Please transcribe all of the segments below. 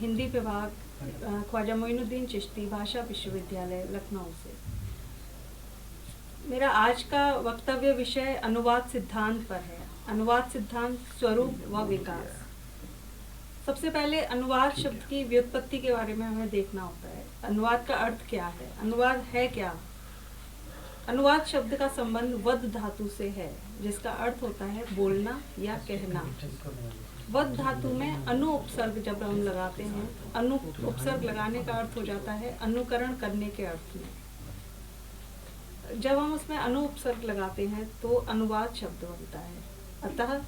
हिंदी विभाग, ख्वाजा मोइनुद्दीन चिश्ती, भाषा विश्वविद्यालय, लखनऊ से। मेरा आज का वक्तव्य विषय अनुवाद सिद्धांत पर है। अनुवाद सिद्धांत, स्वरूप व विकास। सबसे पहले अनुवाद शब्द की व्युत्पत्ति के बारे में हमें देखना होता है। अनुवाद का अर्थ क्या है? अनुवाद है क्या? अनुवाद शब्द का संबंध वद धातु से है, जिसका अर्थ होता है बोलना या कहना। वद धातु में अनु उपसर्ग जब हम लगाते हैं, अनु उपसर्ग लगाने का अर्थ हो जाता है अनुकरण करने के अर्थ में। जब हम उसमें अनु उपसर्ग लगाते हैं तो अनुवाद शब्द बनता है। अतः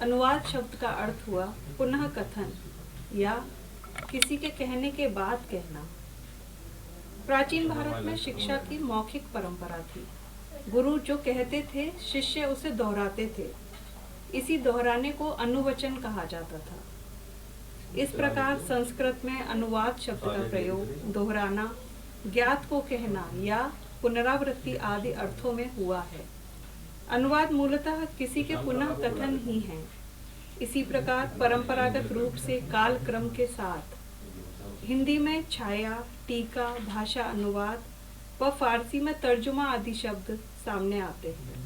अनुवाद शब्द का अर्थ हुआ पुनः कथन या किसी के कहने के बाद कहना। प्राचीन भारत में शिक्षा की मौखिक परंपरा थी। गुरु जो कहते थे, शिष्य उसे दोहराते थे। इसी दोहराने को अनुवचन कहा जाता था। इस प्रकार संस्कृत में अनुवाद शब्द का प्रयोग दोहराना, ज्ञात को कहना या पुनरावृत्ति आदि अर्थों में हुआ है। अनुवाद मूलतः किसी के पुनः कथन ही है। इसी प्रकार परंपरागत रूप से काल क्रम के साथ हिंदी में छाया, टीका, भाषा अनुवाद व फारसी में तर्जुमा आदि शब्द सामने आते हैं।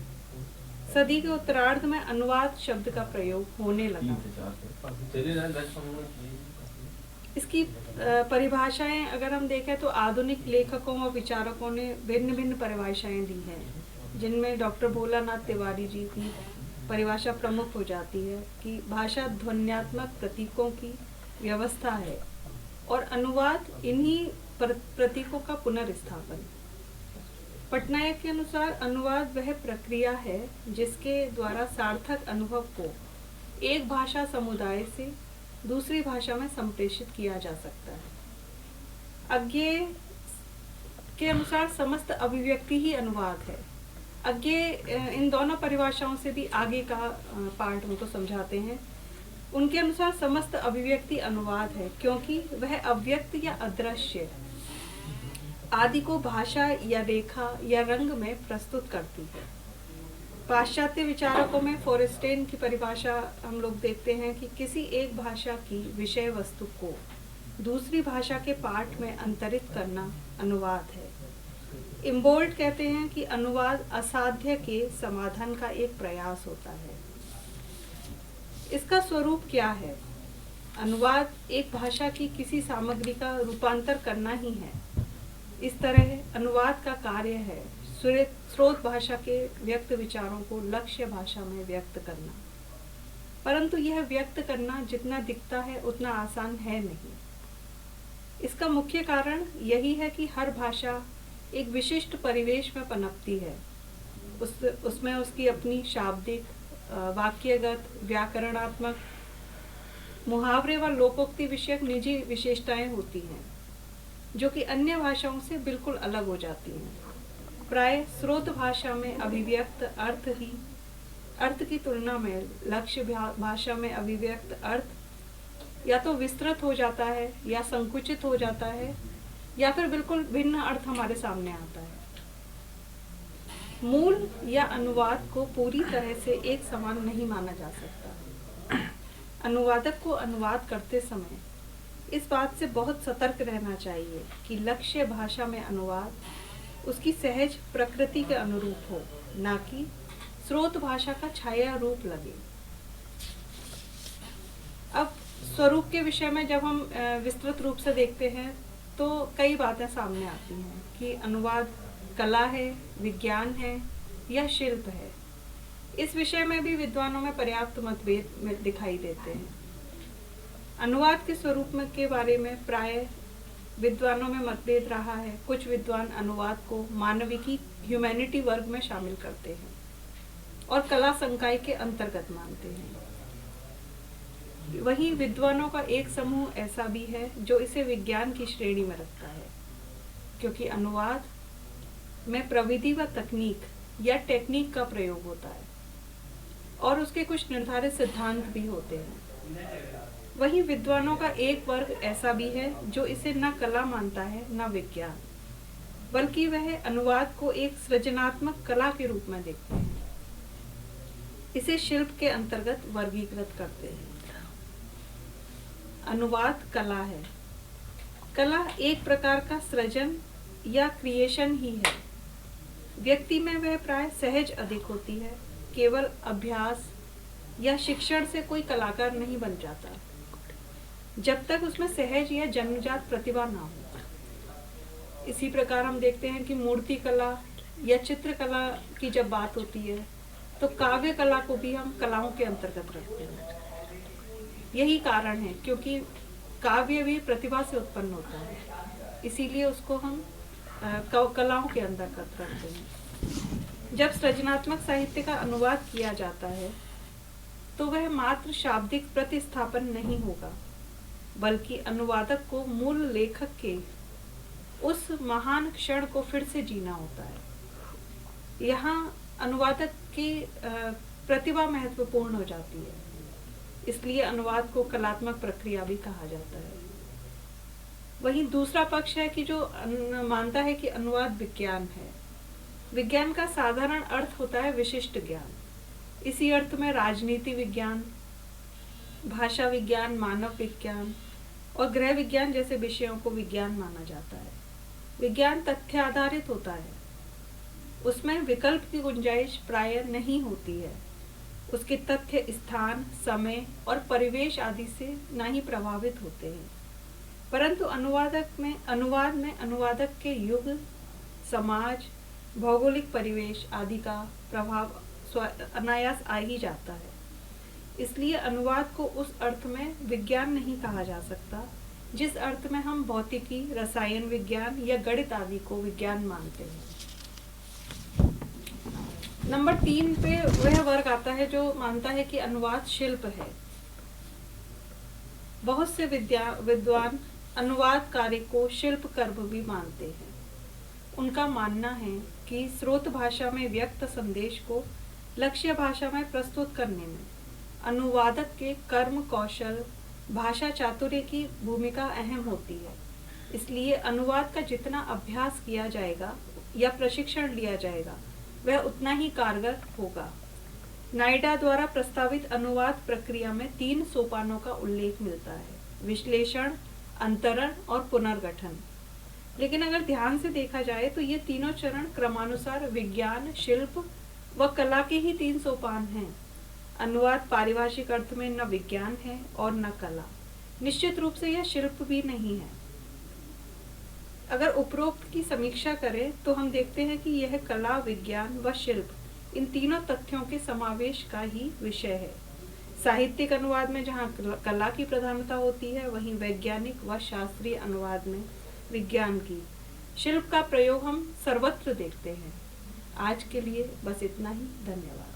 सदी के उत्तरार्ध में अनुवाद शब्द का प्रयोग होने लगा। इसकी परिभाषाएं अगर हम देखें तो आधुनिक लेखकों व विचारकों ने भिन्न भिन्न परिभाषाएं दी हैं, जिनमें डॉक्टर भोलानाथ तिवारी जी की परिभाषा प्रमुख हो जाती है कि भाषा ध्वन्यात्मक प्रतीकों की व्यवस्था है और अनुवाद इन्हीं प्रतीकों का पुनर्स्थापन। पटनायक के अनुसार अनुवाद वह प्रक्रिया है जिसके द्वारा सार्थक अनुभव को एक भाषा समुदाय से दूसरी भाषा में संप्रेषित किया जा सकता है। अज्ञेय के अनुसार समस्त अभिव्यक्ति ही अनुवाद है। अज्ञेय इन दोनों परिभाषाओं से भी आगे का पार्ट उनको समझाते हैं। उनके अनुसार समस्त अभिव्यक्ति अनुवाद है, क्योंकि वह अव्यक्त या अदृश्य आदि को भाषा या रेखा या रंग में प्रस्तुत करती है। पाश्चात्य विचारकों में फोरेस्टेन की परिभाषा हम लोग देखते हैं कि किसी एक भाषा की विषय वस्तु को दूसरी भाषा के पाठ में अंतरित करना अनुवाद है। इम्बोल्ड कहते हैं कि अनुवाद असाध्य के समाधान का एक प्रयास होता है। इसका स्वरूप क्या है? अनुवाद एक भाषा की किसी सामग्री का रूपांतर करना ही है। इस तरह अनुवाद का कार्य है स्रोत भाषा के व्यक्त विचारों को लक्ष्य भाषा में व्यक्त करना। परंतु यह व्यक्त करना जितना दिखता है उतना आसान है नहीं। इसका मुख्य कारण यही है कि हर भाषा एक विशिष्ट परिवेश में पनपती है। उसमें उसकी अपनी शाब्दिक, वाक्यगत, व्याकरणात्मक, मुहावरे व लोकोक्ति विषयक निजी विशेषताएं होती हैं, जो कि अन्य भाषाओं से बिल्कुल अलग हो जाती हैं। प्राय स्रोत भाषा में अभिव्यक्त अर्थ की तुलना में लक्ष्य भाषा में अभिव्यक्त अर्थ या तो विस्तृत हो जाता है या संकुचित हो जाता है या फिर बिल्कुल भिन्न अर्थ हमारे सामने आता है। मूल या अनुवाद को पूरी तरह से एक समान नहीं माना जा सकता। अनुवादक को अनुवाद करते समय इस बात से बहुत सतर्क रहना चाहिए कि लक्ष्य भाषा में अनुवाद उसकी सहज प्रकृति के अनुरूप हो, ना कि स्रोत भाषा का छाया रूप लगे। अब स्वरूप के विषय में जब हम विस्तृत रूप से देखते हैं तो कई बातें सामने आती हैं कि अनुवाद कला है, विज्ञान है या शिल्प है। इस विषय में भी विद्वानों में पर्याप्त मतभेद दिखाई देते हैं। अनुवाद के स्वरूप में के बारे में प्राय विद्वानों में मतभेद रहा है। कुछ विद्वान अनुवाद को मानविकी, ह्यूमैनिटी वर्ग में शामिल करते हैं और कला संकाय के अंतर्गत मानते हैं। वहीं विद्वानों का एक समूह ऐसा भी है जो इसे विज्ञान की श्रेणी में रखता है, क्योंकि अनुवाद में प्रविधि व तकनीक या टेक्निक का प्रयोग होता है और उसके कुछ निर्धारित सिद्धांत भी होते हैं। वहीं विद्वानों का एक वर्ग ऐसा भी है जो इसे न कला मानता है न विज्ञान, बल्कि वह अनुवाद को एक सृजनात्मक कला के रूप में देखते हैं। इसे शिल्प के अंतर्गत वर्गीकृत करते हैं। अनुवाद कला है। कला एक प्रकार का सृजन या क्रिएशन ही है। व्यक्ति में वह प्राय सहज अधिक होती है। केवल अभ्यास या शिक्षण से कोई कलाकार नहीं बन जाता, जब तक उसमें सहज या जन्मजात प्रतिभा ना हो। इसी प्रकार हम देखते हैं कि मूर्ति कला या चित्रकला की जब बात होती है तो काव्य कला को भी हम कलाओं के अंतर्गत रखते हैं। यही कारण है क्योंकि काव्य भी प्रतिभा से उत्पन्न होता है, इसीलिए उसको हम कलाओं के अंतर्गत रखते हैं। जब सृजनात्मक साहित्य का अनुवाद किया जाता है तो वह मात्र शाब्दिक प्रतिस्थापन नहीं होगा, बल्कि अनुवादक को मूल लेखक के उस महान क्षण को फिर से जीना होता है। यहाँ अनुवादक की प्रतिभा महत्वपूर्ण हो जाती है, इसलिए अनुवाद को कलात्मक प्रक्रिया भी कहा जाता है। वहीं दूसरा पक्ष है कि जो मानता है कि अनुवाद विज्ञान है। विज्ञान का साधारण अर्थ होता है विशिष्ट ज्ञान। इसी अर्थ में राजनीति विज्ञान, भाषा विज्ञान, मानव विज्ञान और गृह विज्ञान जैसे विषयों को विज्ञान माना जाता है। विज्ञान तथ्य आधारित होता है, उसमें विकल्प की गुंजाइश प्राय नहीं होती है। उसके तथ्य स्थान, समय और परिवेश आदि से ना ही प्रभावित होते हैं। परंतु अनुवाद में अनुवादक के युग, समाज, भौगोलिक परिवेश आदि का प्रभाव अनायास आ ही जाता है। इसलिए अनुवाद को उस अर्थ में विज्ञान नहीं कहा जा सकता जिस अर्थ में हम भौतिकी, रसायन विज्ञान या गणित आदि को विज्ञान मानते हैं। नंबर 3 पे वह वर्ग आता है जो मानता है कि अनुवाद शिल्प है। बहुत से विद्वान अनुवाद कार्य को शिल्प कर्म भी मानते हैं। उनका मानना है कि स्रोत भाषा में व्यक्त संदेश को लक्ष्य भाषा में प्रस्तुत करने में अनुवादक के कर्म कौशल, भाषा चातुर्य की भूमिका अहम होती है। इसलिए अनुवाद का जितना अभ्यास किया जाएगा या प्रशिक्षण लिया जाएगा वह उतना ही कारगर होगा। नायडा द्वारा प्रस्तावित अनुवाद प्रक्रिया में 3 सोपानों का उल्लेख मिलता है: विश्लेषण, अंतरण और पुनर्गठन। लेकिन अगर ध्यान से देखा जाए तो ये तीनों चरण क्रमानुसार विज्ञान, शिल्प व कला के ही 3 सोपान हैं। अनुवाद पारिभाषिक अर्थ में न विज्ञान है और न कला। निश्चित रूप से यह शिल्प भी नहीं है। अगर उपरोक्त की समीक्षा करें तो हम देखते हैं कि यह कला, विज्ञान व शिल्प इन तीनों तथ्यों के समावेश का ही विषय है। साहित्यिक अनुवाद में जहाँ कला की प्रधानता होती है, वहीं वैज्ञानिक व शास्त्रीय अनुवाद में विज्ञान की। शिल्प का प्रयोग हम सर्वत्र देखते हैं। आज के लिए बस इतना ही। धन्यवाद।